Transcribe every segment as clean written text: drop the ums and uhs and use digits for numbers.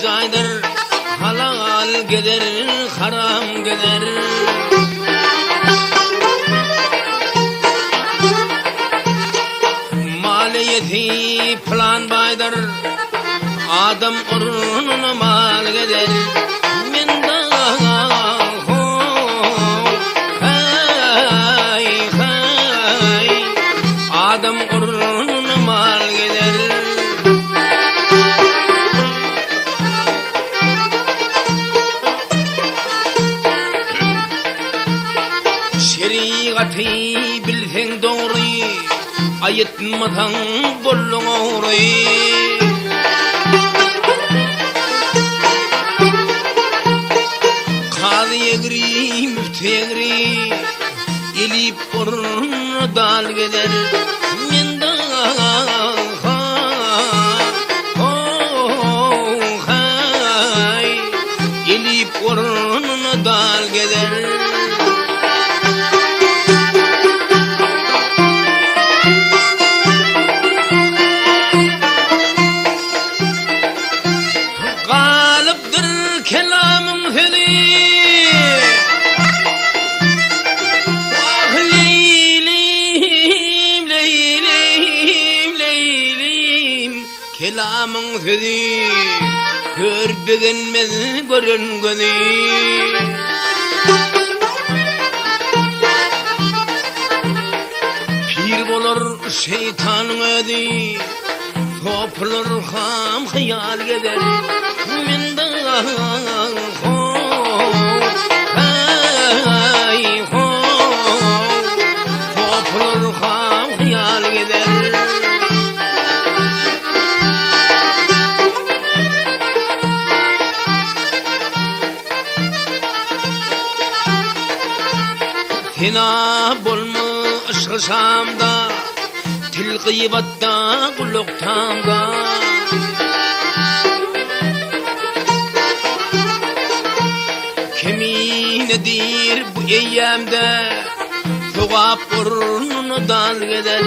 zaydır, halal gider, haram gider. Maliyeti plan baydır, adam urununa mal gider. Adam urununa mal gider. Şeriatı bilsen doğru, ayıtmadan bollun oğru. Kadı yegri, müftü yegri, elip urununa dal gider. Elip urununa dal gider. Galipdir kelamım hedi, ah leylim, leylim, leylim, kelamın hedi, görbegenmez görüngeni. Pir bolar şeytanın edi, toplar ham hayal gider. Toplar ham hayal gider. Hina bulmuş şamda, til gıybatta kulluq tamda. Keminedir bu eyyamda, tuğap burnunu dal gider.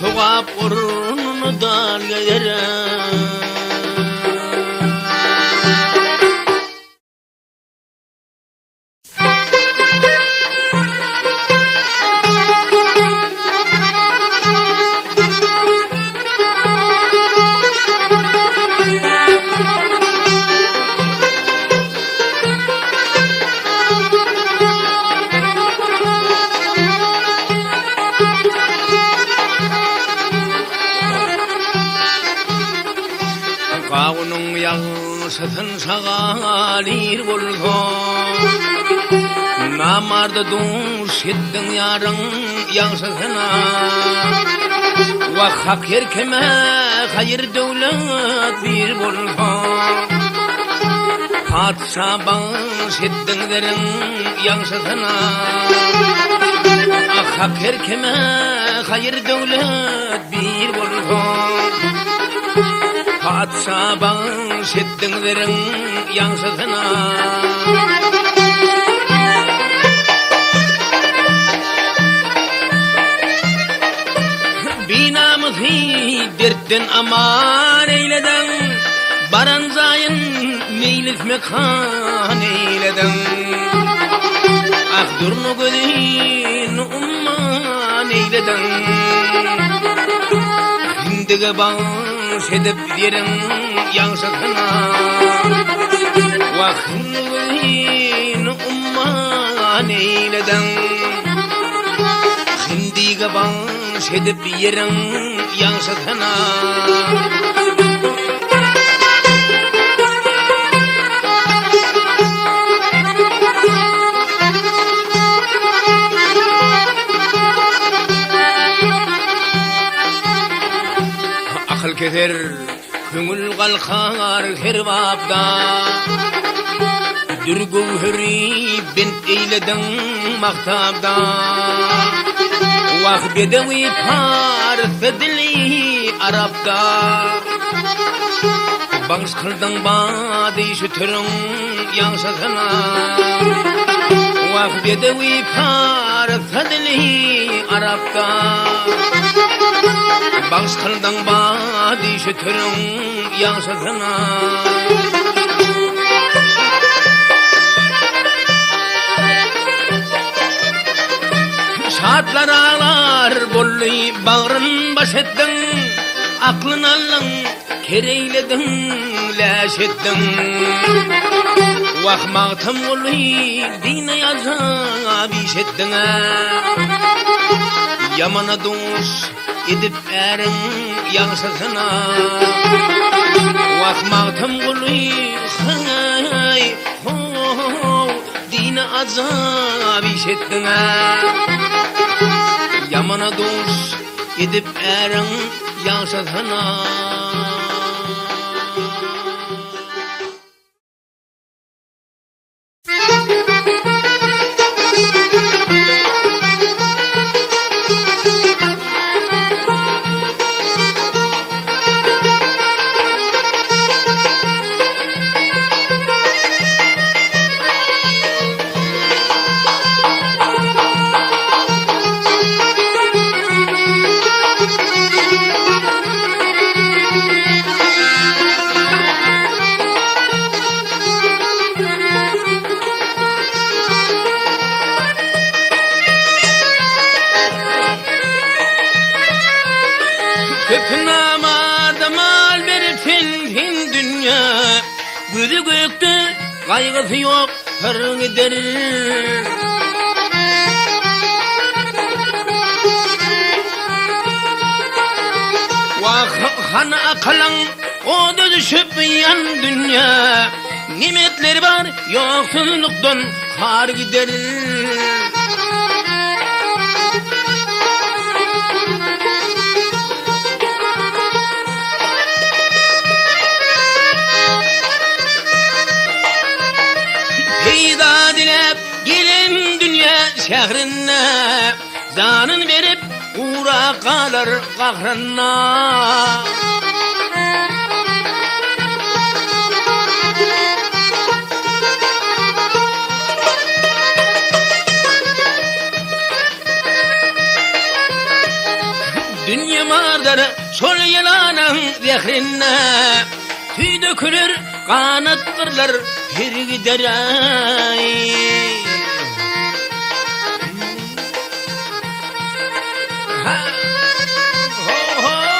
Tuğap burnunu dal gider. Kağunun yaşasın sağalir bulsun, namarda duş ettin yarın yaşasına. Ve hak yerkeme hayır devlet bir bulsun, padişah baş ettin derin yaşasına. Hak yerkeme hayır devlet bir bulsun, padişah baş ettin derin yaşasına. Binamızı dertten aman eyleden, baran zayın meylik mekan eyleden. Ah durnu gözün umman eyleden, hindege baş edip yerin yaşasına. Vah hindege umman eyleden, hindege baş edip yerin yaşasına. Akıl keser, köngül kalkar her babda, dürgühri bent eyledin maktabda. Vah bedevi parse dili Arap'da, bağış kıldın badi şu türün yaşasına. Vah bedevi par tadli Arapta Bağış kıldan badi şütürün yansıtına Şartlar ağlar bolli bağrın baş ettin Aklın allın kereyledin laş ettin Vah mağtam bolli dine yazab iş ettin Yamana dost edip erin yansıtına Vah mağtam bolli hay dine azab iş ettin Yamana dost edip erin yansıtına Köpünamada mal verip fin dünya Gözü gökte kaygısı yok hırın gider Vah hana akalan o da düşüp yan dünya Nimetleri var yoksulluktan kar gider Peyda dilep gelin dünya şehrine Zanın verip uğra kalır kahrına Dünya mardarı sol yalanın zehrine Tüy dökülür kanat kırılır her gider ay ha, ho, ho.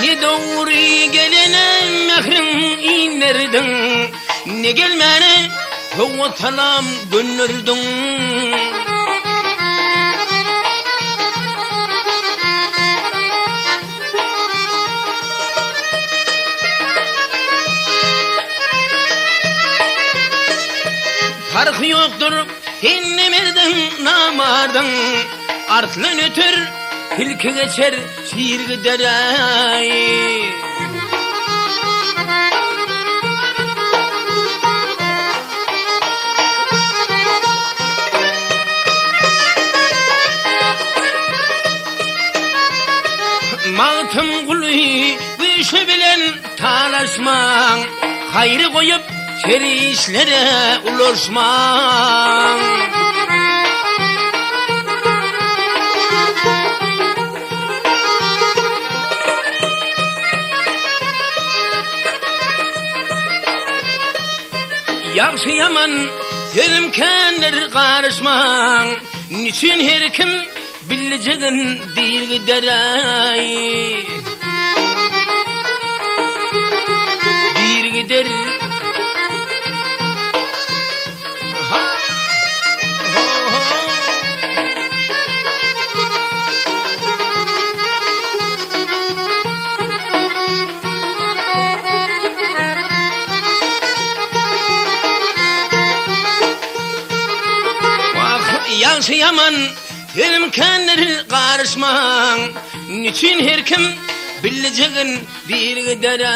Ne doğru gelene mehrim inerdin Ne gelmene kovatalam dönürdün Farkı yoktur hinnemerdin namardın Artlı nötür Hilki geçer şiir gider ay Mağtım kuluy kışı bilen talaşman Hayrı koyup şeri işlere ulaşman Yaxşı yaman Selimkenler karışman Niçin her kim bileceğin değil gider ay Bir gider ha, ho, ho. Yaxşı yaman Selimkenler karışman Niçin her kim bileceğin bir gidere.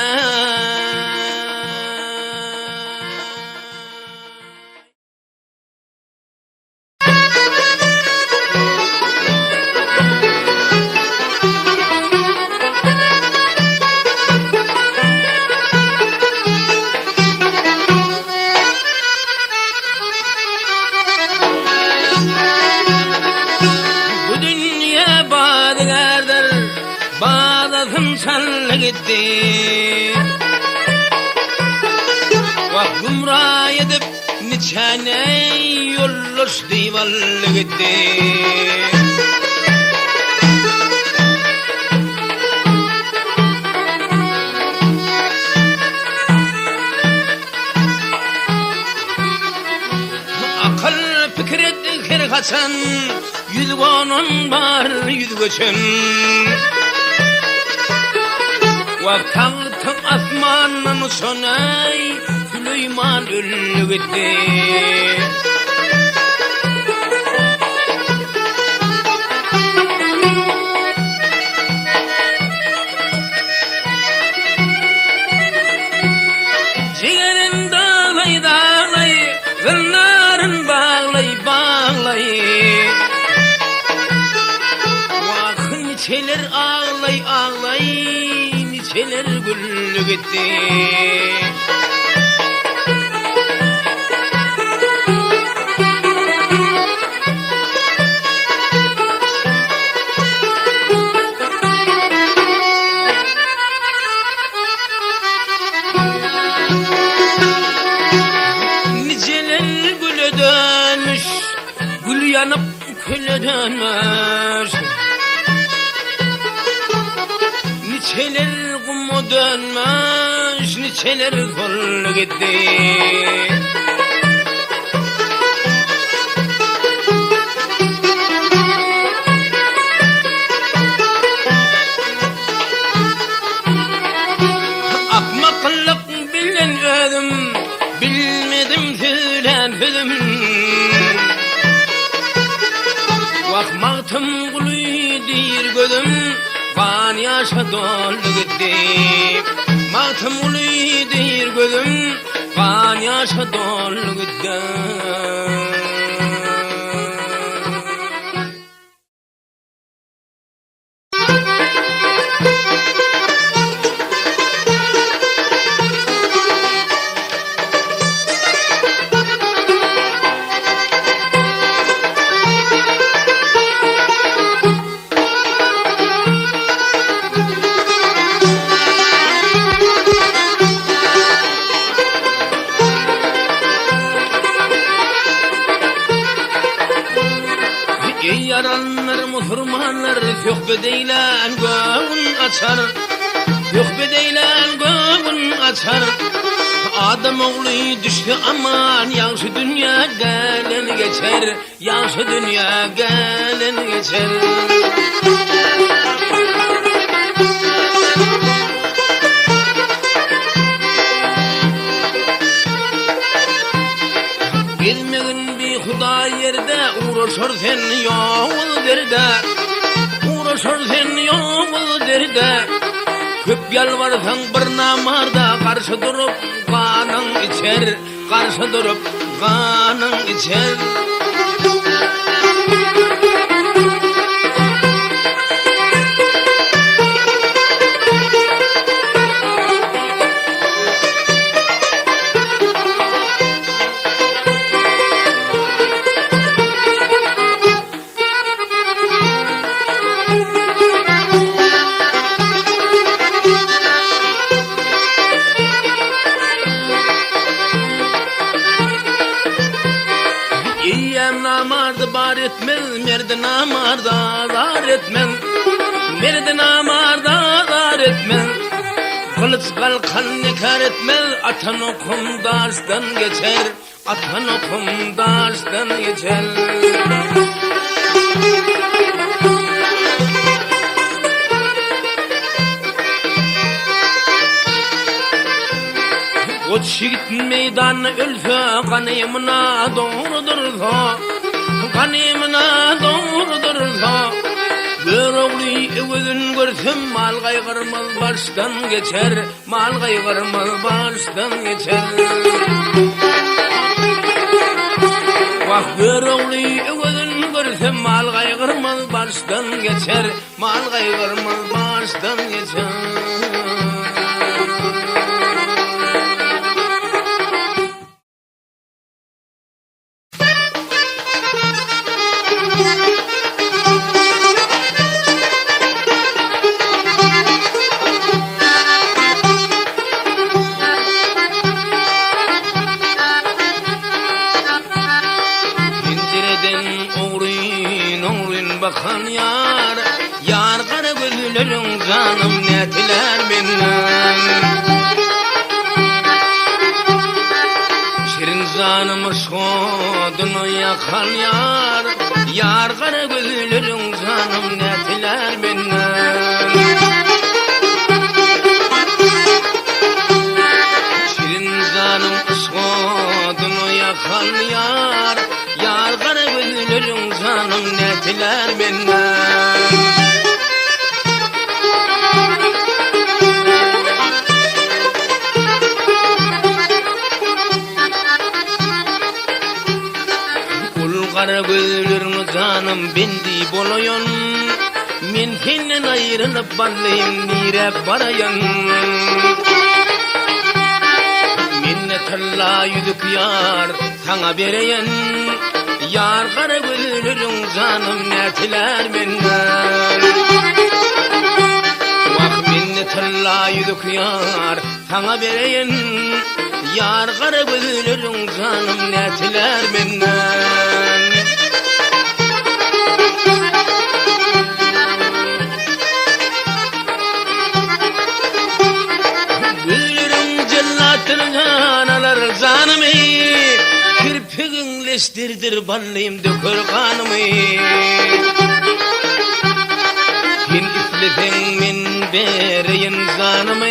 Bu dünya badıgardır, bağdatım sanlı gitti. Vah gumrah edip niçene yolloş divallı gitti. Akıl fikret her kaçan, yüzgonun var yüzgöçün. Vaktağıtım asmanın sonay, Süleyman öllü gitti. Ciğerin dağlay dağlay, gırnarın bağlay bağlay. Vakın niçeler ağlay ağlay, niçeler güllü gitti. Niceler güle dönmüş, gül yanıp küle dönmüş. Niçeler kumu dönmüş, niçeler kol gitti. Akmaklık bilen ödüm, bilmedim söylenmedim. Vakmaktım kuluydur gözüm, kan yaşa dolu gitti. Maktım kuluydur gözüm, kan yaşa dolu gitti. Ey yaranlar, muhurmanlar, söhbedeylen göğün açar. Söhbedeylen göğün açar. Adam oğlu düştü aman, yansı dünya gelen geçer. Yansı dünya gelen geçer. Bilmeğin bir Huda yerde, uğraşır sen yol derde. Uğraşır sen yol derde. Köp yalvarsan bir namarda, karşı durup kanın içer. Karşı durup kanın içer. İyiyem namardı bar etmez, merdi namarda zar etmez. Merdi namarda zar etmez. Kılıç kalkan nekar etmez, atan okum darstan geçer. Atan okum darstan geçer. O çiğit meydanı ölse, kanımına doğrudursa. Kanımına doğrudursa. Bir oğlu öwüdün görsem mal gaýgyrmaz başdan geçer, mal gaýgyrmaz başdan geçer. Wah görüňli öwüdün görsem mal gaýgyrmaz başdan geçer, mal gaýgyrmaz başdan geçer. Bakan yar, yar kara gözlerin canım netiler benden. Şirin canımı şodunu yakan yar, yar kara gözlerin canım netiler benden. Şirin canım şodunu yakan yar, yar kara gözlerin canım netiler benden. Ul kara gözlerin canım bendi bolayon, men senden ayrılıp barlayım nire barayan. Minne talla yüdük yar sana bereyen, yar kara gözlerin canım netiler benden. Vah minne talla yüdük yar sana bereyen, yar kara gözlerin canım netiler benden. Gözlerin cellatın canalar canımı, kirpigin leştirdir ballayım dökür kanımı. Sen ifletin min bereyin canımı,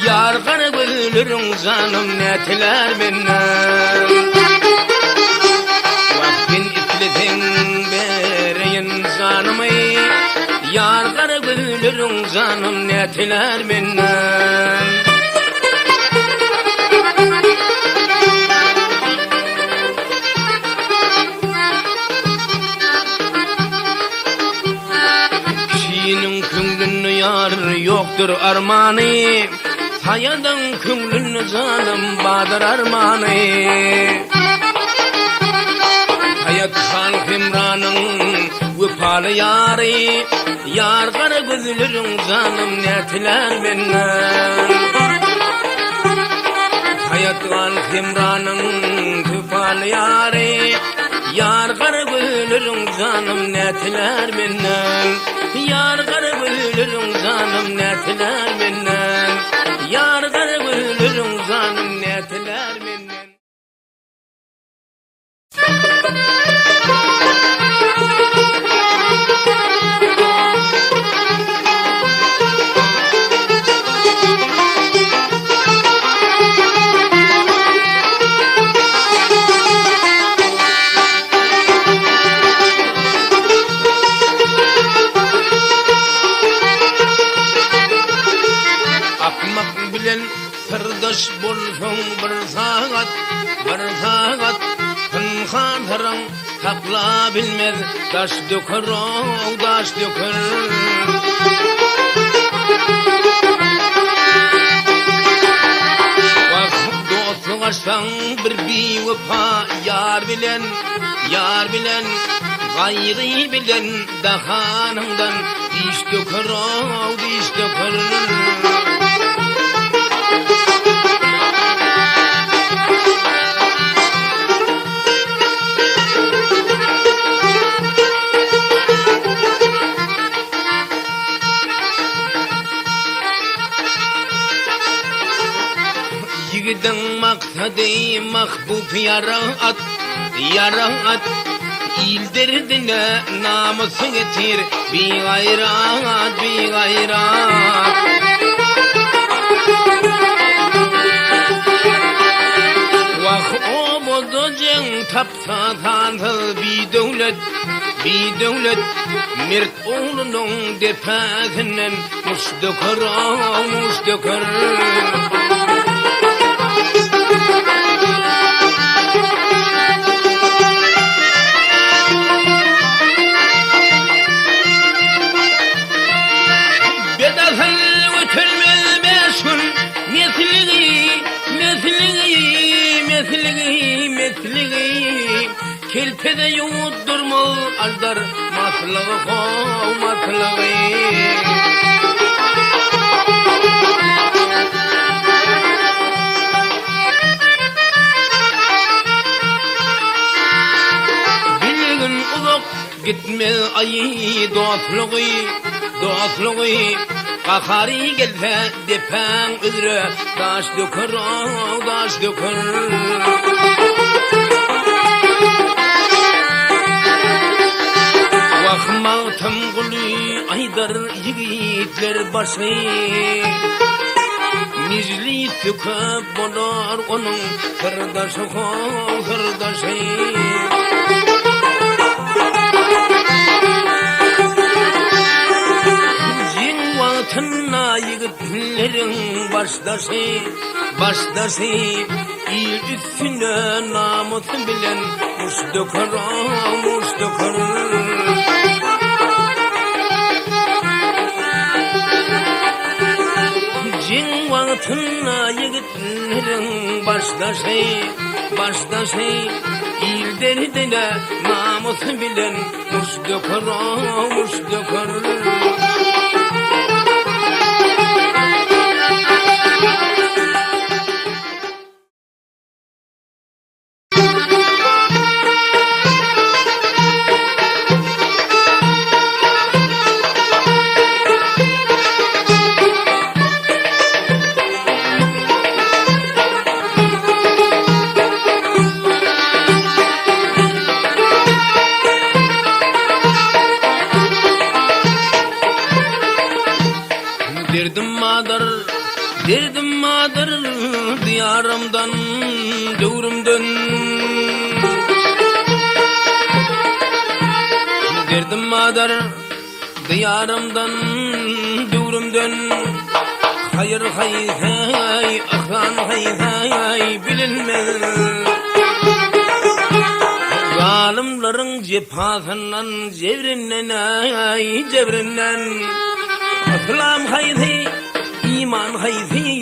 yar kara gözlerin canım netiler benden. Vah sen ifletin bereyin canımı, yar kara gözlerin canım netiler benden. Yar yoktur armanı, hayadan könglünü canım badır armanı. Hayat halk imranın vefalı yarı, yar kara gözlerin canım netiler benden. Hayat halk imranın vefalı yarı, yar kara gözlerin canım netiler benden. Yar kara gözlerin canım netiler benden. Yar kara gözlerin canım netiler benden. Akmak bilen sırdaş bolsun bir saat, hınhatarın takla bilmez, taş dökür o taş dökür. Bak dostu açsan bir vefa, yar bilen, gayrı bilen dahanımdan diş dökür o diş dökür. Yigidin maksadı mahbub yaraat, il derdine namusu getir, bir gayrat. Vah o bozacın tapsa tanıl bir devlet, bir devlet mert oğlunun defasından mustakar mustakar. Kelpede yudurmal ajdar matlığı kov matlığı. Bilgin uzak gitmez ayı doğatlığı. Kahari gelse depen üzere daş döker daş döker. Vakmatım gülü aydar yigitler başı. Nizli tükep bolar onun kırdaşı kırdaşı. Tınna yigitlerin başdaşı il üstüne namusu bilen mustakar mustakar. Cinvan tınna yigitlerin başdaşı il derdine namusu bilen mustakar mustakar. Derdim madır diyarımdan dövrümden. Derdim madır diyarımdan dövrümden. Hayır hay hay ahran hay hay bilinmez. Zalimlerin cephasından cevrinden ay cevrinden. İslam haydi İman haydi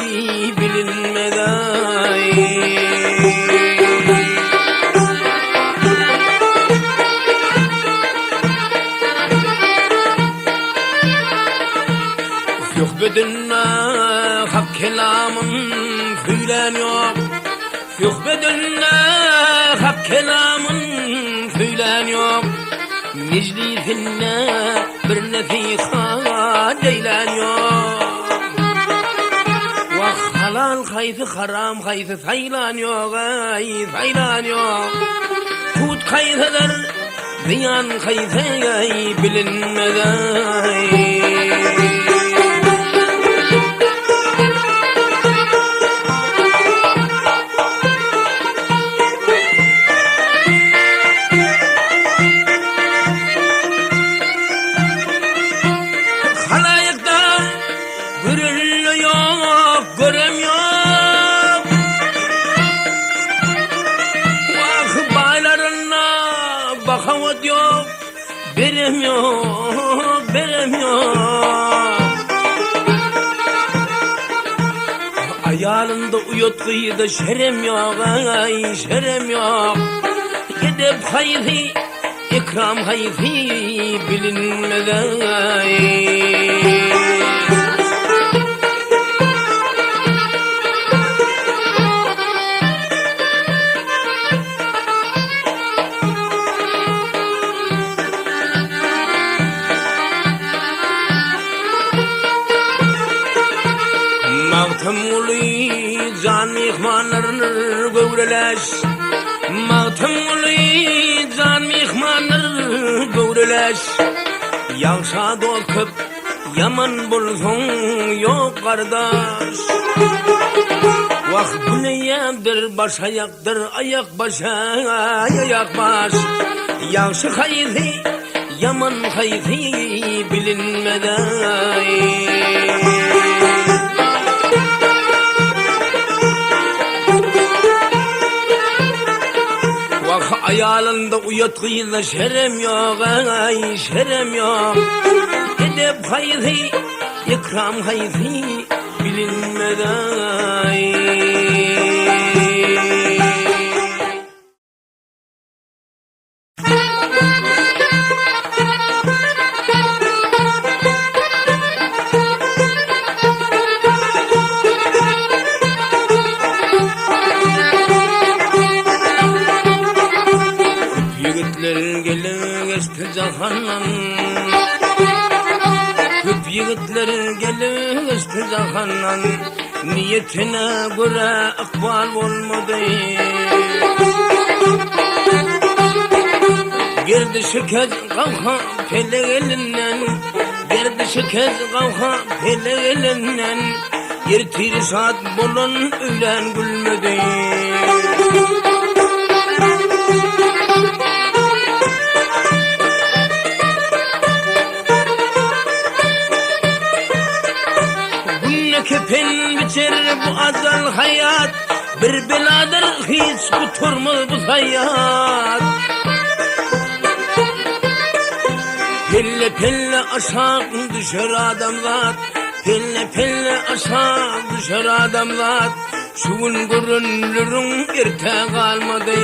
bilinmeden. Yok bedinne hak kelamın söyleniyor. Yok bedinne hak kelamın söyleniyor. Meclisine bir nasiha ceyleniyor. Halal kaydı haram kaydı saylanıyor ay saylanıyor. Tut kaydıdır ziyan kaydı ay bilinmeden. Bakavat yok, berem yok, berem yok. Ayalında uyut kıyıda şerem yok, ay şerem yok. Edep haydi, ikram haydi bilinmeden. Mağtamuli can mihmanlarını gövreleş. Mağtamuli can mihmanlarını gövreleş. Yanşa dokup yaman bulsun yok kardeş. Vah bu neyedir baş ayaktır ayak başa ayak baş. Yanşı haydi yaman hayhi bilinmeden. Vah ayalında uyatgıyla şerem yok, ay şerem yok. Edep hayhi, ikram hayhi bilinmeden. Cahandan Köp yigitler gelişti cahandan niyetine göre akbal olmadı. Girdi şükez kavha pele elinden, girdi şükez kavha pele elinden, yirtir saat bolun ölen gülmedi. Kepen biçer bu azal hayat, bir beladır hiç kuturmaz bu hayat. Pelle pelle aşağı düşer adamlar, pelle pelle aşağı düşer adamlar. Şuun görünürün erte kalmadı.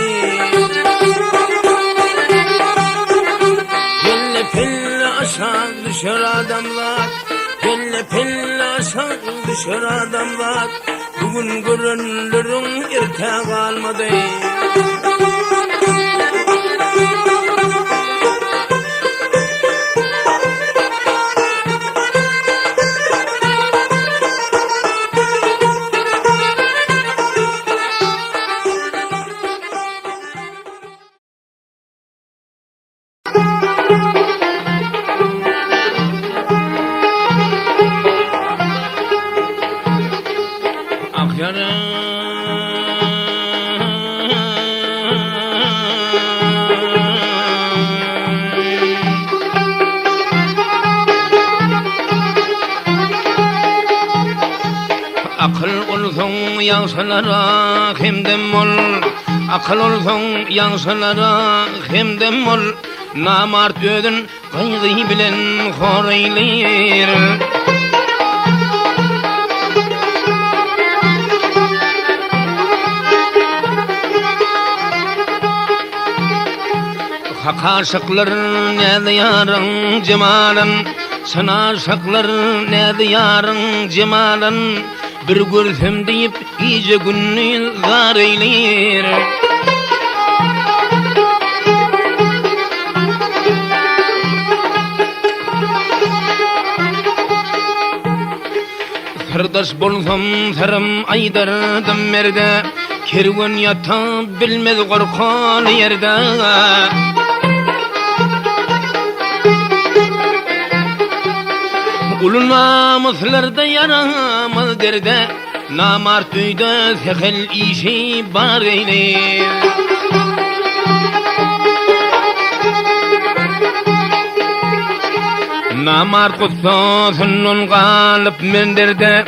Pelle pelle aşağı düşer adamlar, pelle pelle aşağı düşer adamlar. Bugün görünürün erte kalmadı. Yansılara hemdem ol, akıl olsun yansılara hemdem ol. Namart ödün gaygı bilen hor eyler. Hakaşıklar ne diyarın cemalın, sana şaklar ne diyarın cemalın. Bir görsem deyip iyice gününü zar eyler. Sırdaş bolsam sarım aydardım merde, kervan yata bilmez korkan yerde. Ulun namuslarda yaramaz derde, namart öyde sehel işi bar eyler. Namart kutsa sunnun kalıp men derde,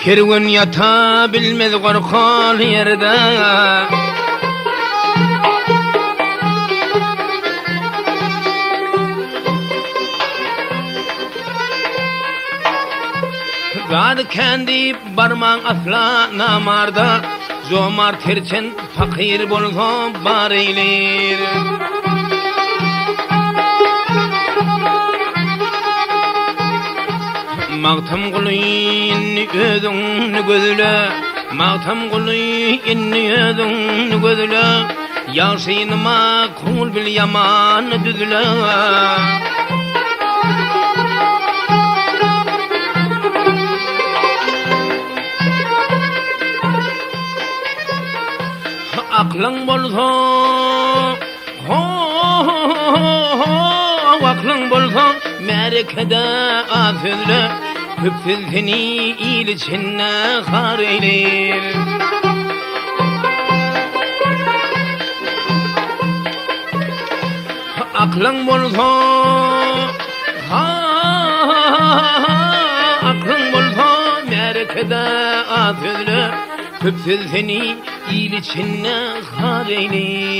kervan yata bilmez korkan yerde. Zad kendi barman asla namarda, zomar terçen fakir bolsa bar eyler. Mağtam kuluy inni özüngni gözle, mağtam kuluy inni özüngni gözle. Yaşayınıma kul bil yaman düzle. Aklın bolsa, aklın bolsa, merekede afille, hüpsüz seni il içine har eyler. aklın bolsa aklın bolsa merkede atılır tüpsüz seni il içine hareyli.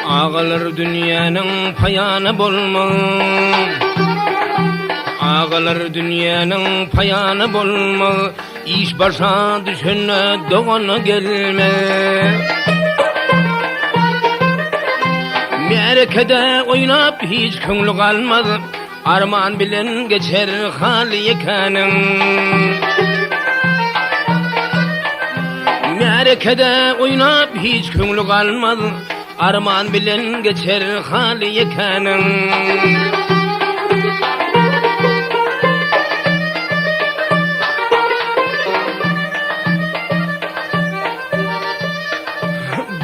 Ağalar dünyanın payanı bolmaz. Ağalar dünyanın payanı bolmaz. İş başa düşene doğana gelme. Merkede oynap hiç könglü kalmaz. Arman bilen geçer hali kanın. Merkede oynap hiç könglü kalmaz. Arman bilen geçer hali kanın.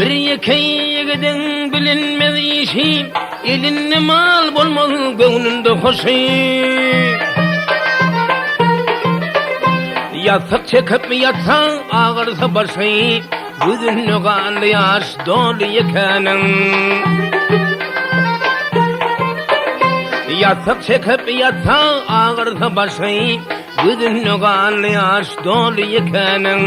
Bir yekeyi giden bilinmez işi, elinne mal bolmaz gönlünde hoşu. Yatak çekip yatsan ağırsa başı, gözünü kanlı yaş dolu yekanın. Yatak çekip yatsan ağırsa başı, gözünü kanlı yaş dolu yekanın.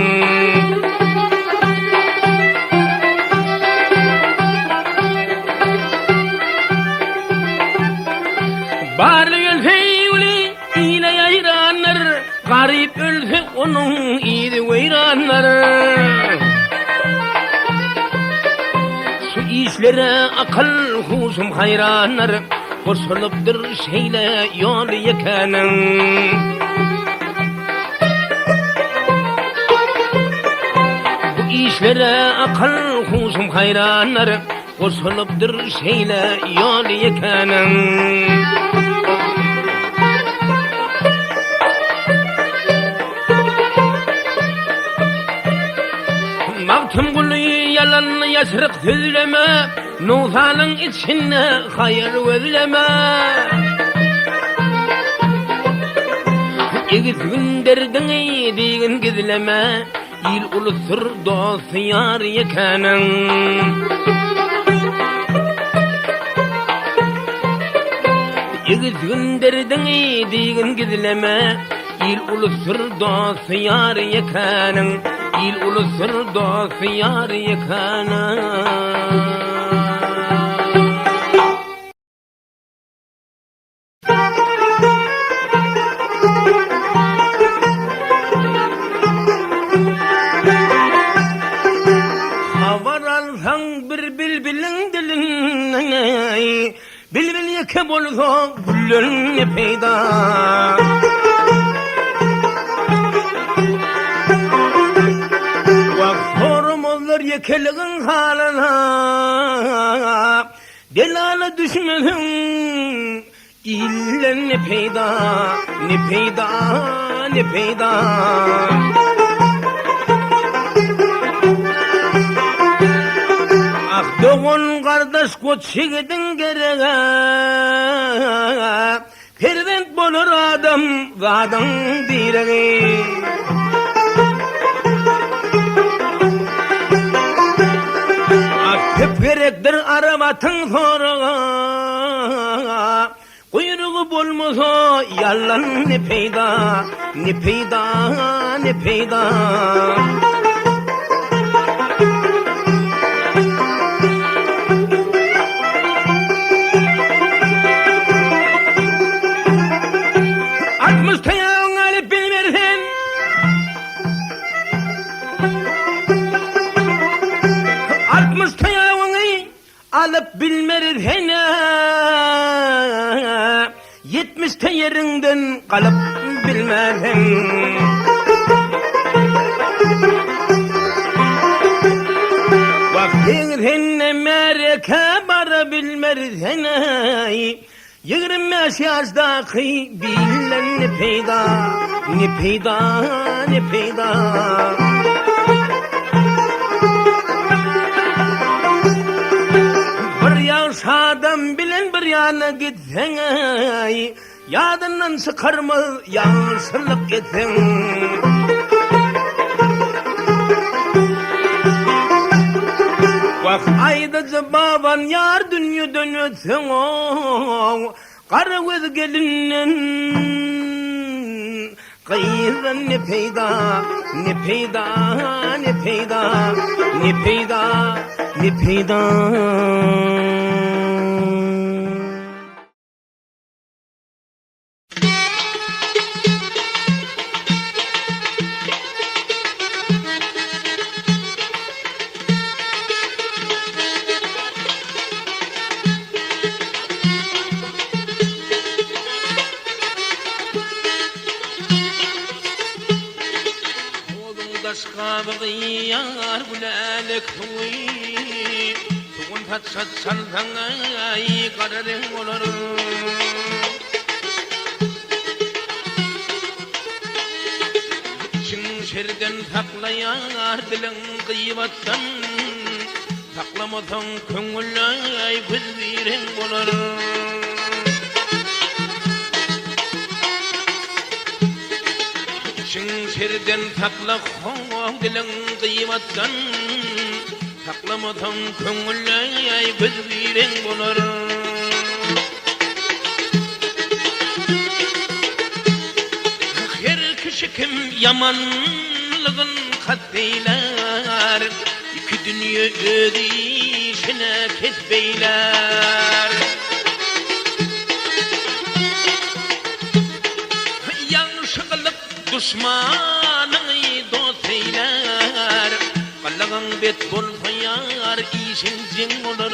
Barlı ölfeyuli ile yayranlar, garip ölse onun iyidi veyranlar. Şu işlere akıl husum hayranlar, koşulupdur şeyle yol yekanın. Bu işlere akıl husum hayranlar, koşulupdur şeyle yol yekanın. Mavtum gülü yalan yaşırık sözleme, Nusalın içine hayır özleme. Egiz günderdin eydiğin gizleme, il ulusur dost yar yekanın. Egiz günderdin eydiğin gizleme, il ulusur dost yar yekanın. İl ulusur dost yar yekanın. Havar alsan bir bilbilin dilin, bilbil yeke bolsa güllerin peyda. Yekeliğin halına delala düşmesin, ille ne peyda, ne peyda, ne peyda. Ah doğun kardeş koç yiğidin gereğe, fervent bolur adam, adam direğe. Gerektir arabatın sonra, kuyruğu bolmasa yalan ne peyda, ne peyda, ne peyda. Atmıştayağın alıp bilmersen, alıp bilmersen, 70'te yerinden kalıp bilmersen. Vaktin senne mereke bara bilmersen, 25 yaşdaki bilen ne peyda, ne peyda ne peyda. Bir yaş adam bilen bir yana gitsen ay, yadından çıkarma yanlışlık etsen. Vak ayda baban yar dünya dönüyorsun o, kara göz gelinin kıyıdan ne peyda ne peyda ne peyda ne peyda ne peyda. Yar bulalek huy tuğun patsat salfangay kararın olur. Çin şerden taklayar dilin kıyvattan, taklamadan köngüllay gözlerin olur. Çin şerden takla dilin kıymattan, taklamadan köngüllay gözlerin olur. Her kişi kim yamanlığın katleyler, iki dünya ödü işine ketbeyler. Yanlışlık düşmanı dost eyler, kallağın bet bolfayar işin cin olur.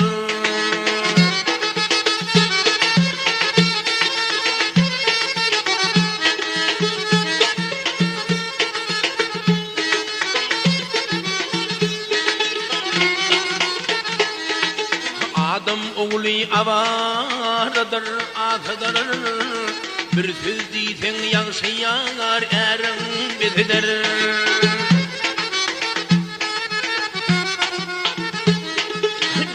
Adam oğlu avaradır, ahıdır. Bir söz diysen yaşayar erin bitidir.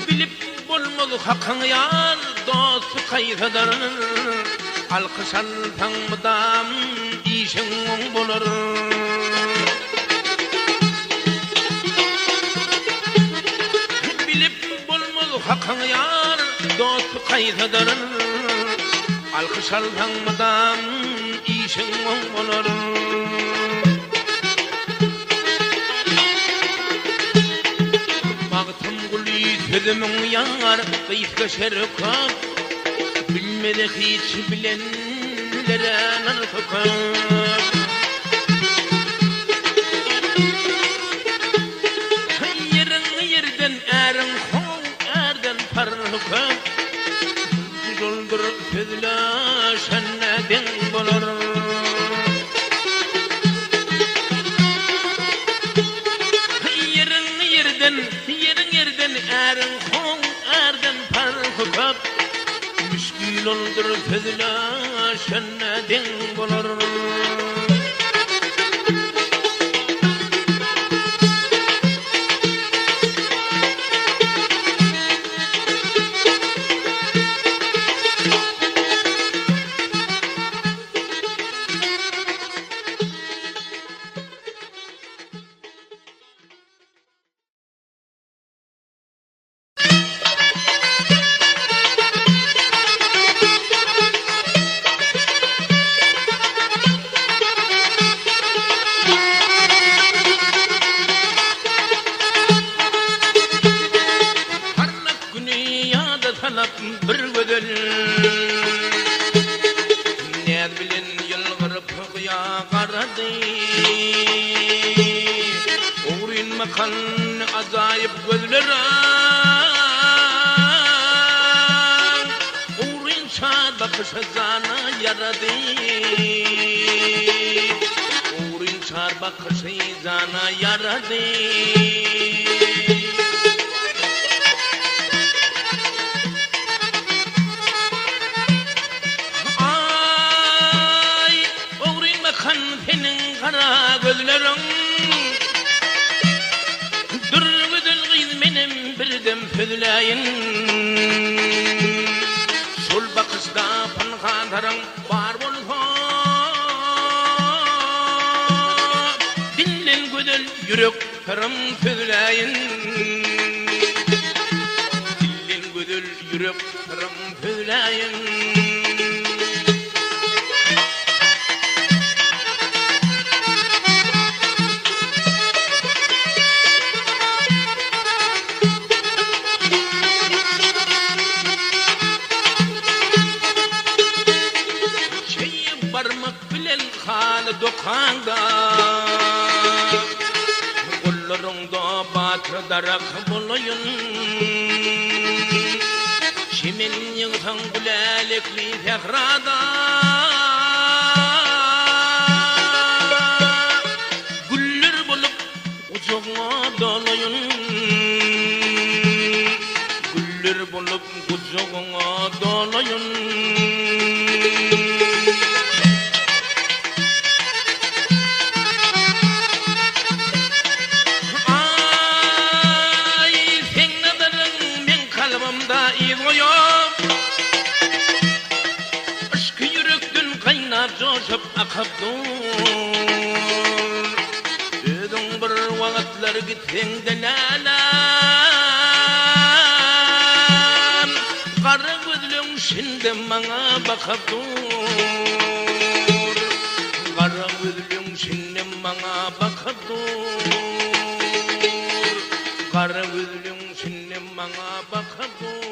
Bilip bulmaz hakkın yar dostu kayıtıdır. Alkış altan mıdam işin bulur. Bilip bulmaz hakkın yar dostu kayıtıdır. Alkış altanmadan işin olur. Baktım gülü sözümün yar, kıyıfka şerkab, bilmedi hiç bilenlere narkakab. Yerin yerden erin hov, erden parkab, doldur sözlaşanne den bolur. Yerin yerden erin hov, erden parkab, müşkül oldur sözlaşanne den bolur. Bir gödel ne bilin yılgırıp ya karadı, uğrin makan acayip gözler, uğrin çar bakış zana yaradı, uğrin çar bakış zana yaradı. Kan pülayın Sol bakışda pankandarın var bolsa Dinlen gödel yürek kırım pülayın Dinlen gödel yürek kırım pülayın Dokanda Kullarında batı darak bulayın Çimin yığsan gülelikli fehrada Güller bulup ucuğuna dolayın Güller bulup ucuğuna dolayın Coşup akıptır Ödün bir vakitler gittiğinden alam Karı gözlüm şimdi bana bakıptır Karı gözlüm şimdi bana bakıptır Karı gözlüm şimdi bana bakıptır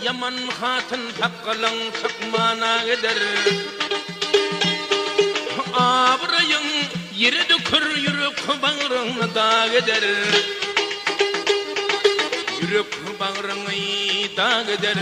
yaman hatın takkalan çıkmana gider. Abrayın yeri dökür yürek bağrına da gider. Yürek bağrına da gider.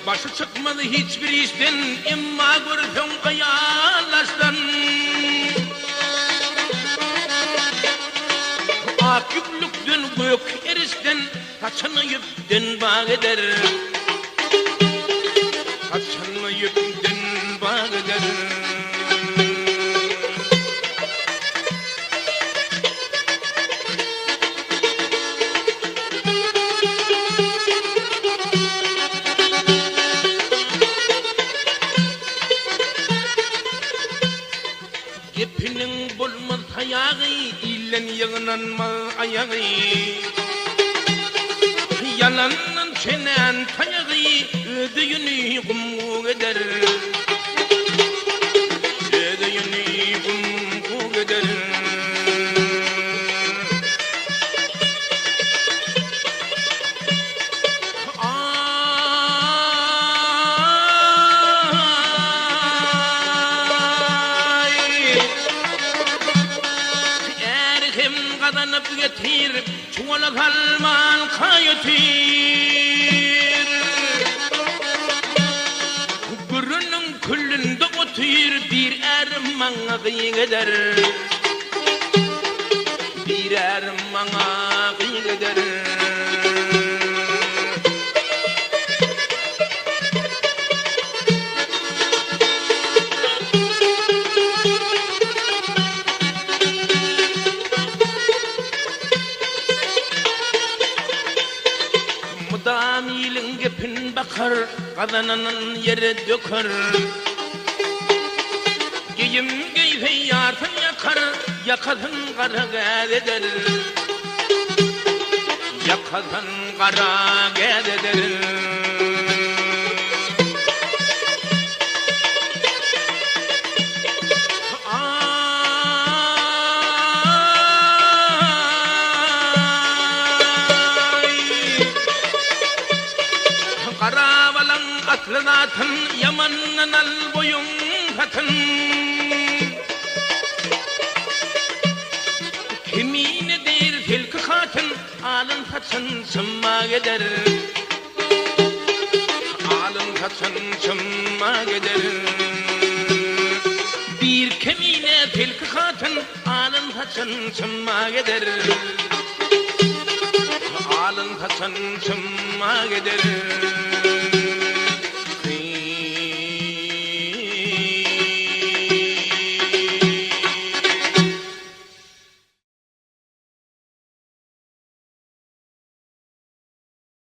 Başı çıkmadı hiçbir işten, imma görsün kıyalaştan. Ak yüklükten gök erişten, kaçını yüpten bağ eder. Kaçını yüpten bağ eder. Gepinin bulmaz ayağı, ilen yığınanma ayağı. Yalanın çenen tayağı, ödüyünü kumgu eder. Ödüyünü kumgu eder. Kazanıp getir, çuvala kalman kayetir. Gürünün küllünde otur, bir ermana gider. Bir ermana gider. Mudamilin gepin bakar, kazananın yere döker. Giyim giyfe yartın yakar, yakadın kara geder. Yakadın kara geder. Karabalan atlıdatın, yamanın al boyun katın. Kimine der tilki katın, alın saçın sımma gider. Alın saçın sımma gider. Bir kimine tilki katın, alın saçın sımma gider. Alın saçın sımma gider.